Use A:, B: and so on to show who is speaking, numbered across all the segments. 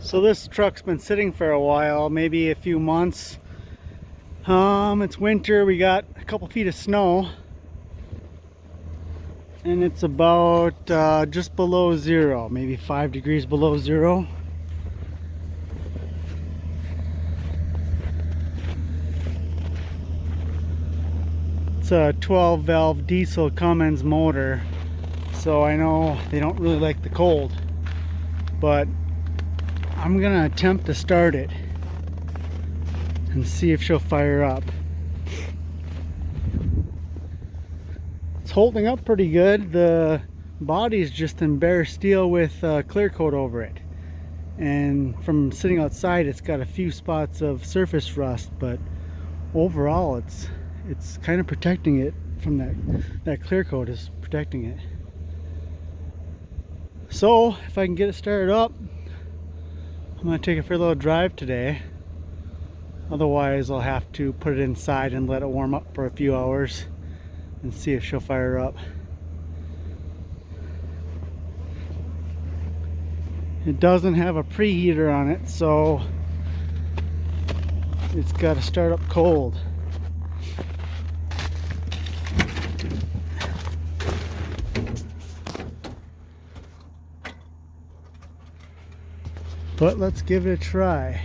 A: So this truck's been sitting for a while, maybe a few months. It's winter, we got a couple feet of snow. And it's about just below zero, maybe 5 degrees below zero. It's a 12 valve diesel Cummins motor. So I know they don't really like the cold, but I'm gonna attempt to start it and see if she'll fire up. It's holding up pretty good. The body's just in bare steel with clear coat over it, and from sitting outside it's got a few spots of surface rust, but overall it's kind of protecting it from that clear coat is protecting it. So if I can get it started up, I'm going to take it for a little drive today. Otherwise I'll have to put it inside and let it warm up for a few hours and see if she'll fire up. It doesn't have a preheater on it, so it's got to start up cold. But let's give it a try.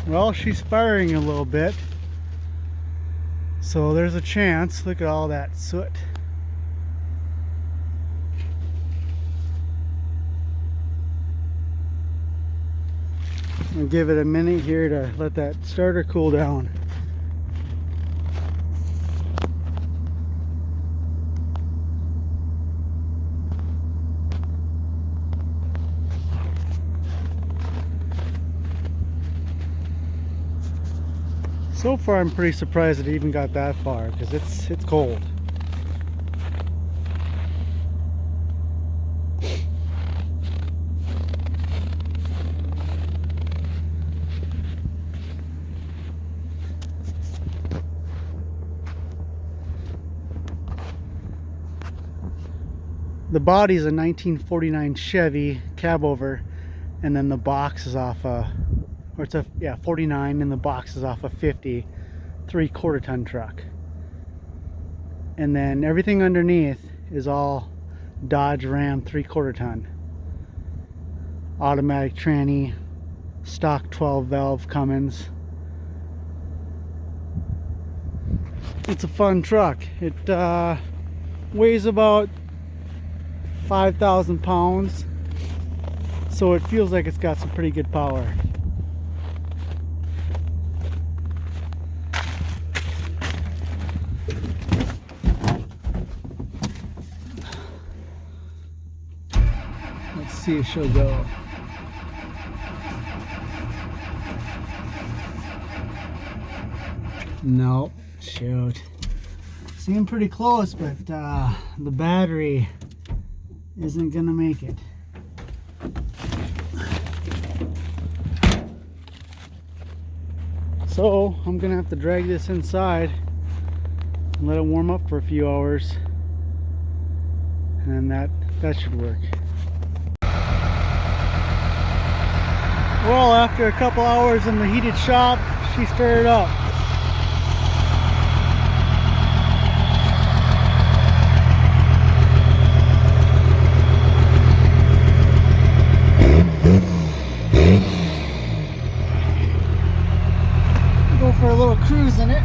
A: Well, she's firing a little bit, so there's a chance. Look at all that soot. I'll give it a minute here to let that starter cool down. So far I'm pretty surprised it even got that far, because it's cold. The body's a 1949 Chevy Cabover, and then the box is off a, or it's a, yeah, 49, and the box is off a 50 3/4 ton truck. And then everything underneath is all Dodge Ram 3/4 ton. Automatic tranny, stock 12 valve Cummins. It's a fun truck. It weighs about 5,000 pounds, so it feels like it's got some pretty good power. Let's see if she'll go. Nope, shoot. Seemed pretty close, but the battery isn't gonna make it. So I'm gonna have to drag this inside and let it warm up for a few hours, and that should work. Well, after a couple hours in the heated shop, she started up. Go for a little cruise in it.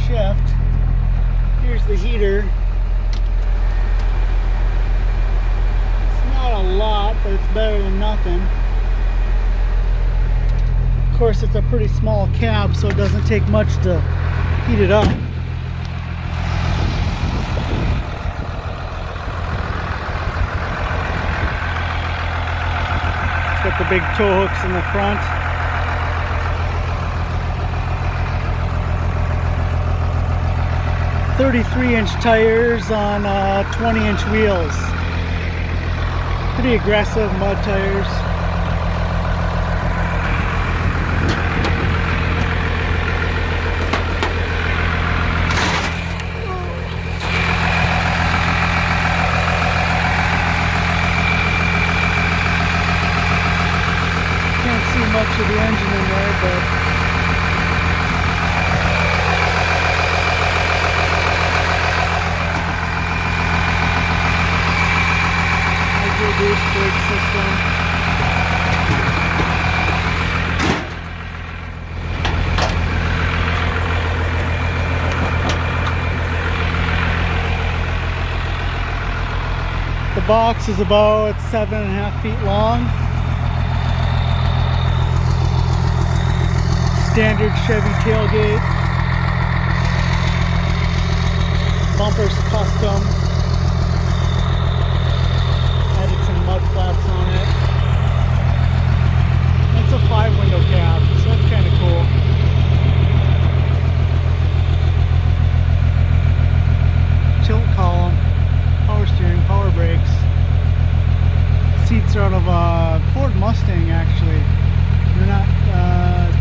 A: shift. Here's the heater. It's not a lot, but it's better than nothing. Of course, it's a pretty small cab, so it doesn't take much to heat it up. It's got the big tow hooks in the front. .33-inch tires on 20-inch wheels. Pretty aggressive mud tires. Can't see much of the engine in there, but brake system. The box is about 7.5 feet long. Standard Chevy tailgate. Bumpers custom. Mud flaps on it. It's a 5-window cab, so that's kind of cool. Tilt column, power steering, power brakes. Seats are out of a Ford Mustang, actually. They're not.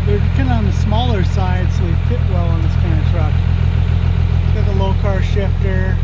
A: They're kind of on the smaller side, so they fit well on this kind of truck. It's got a low car shifter.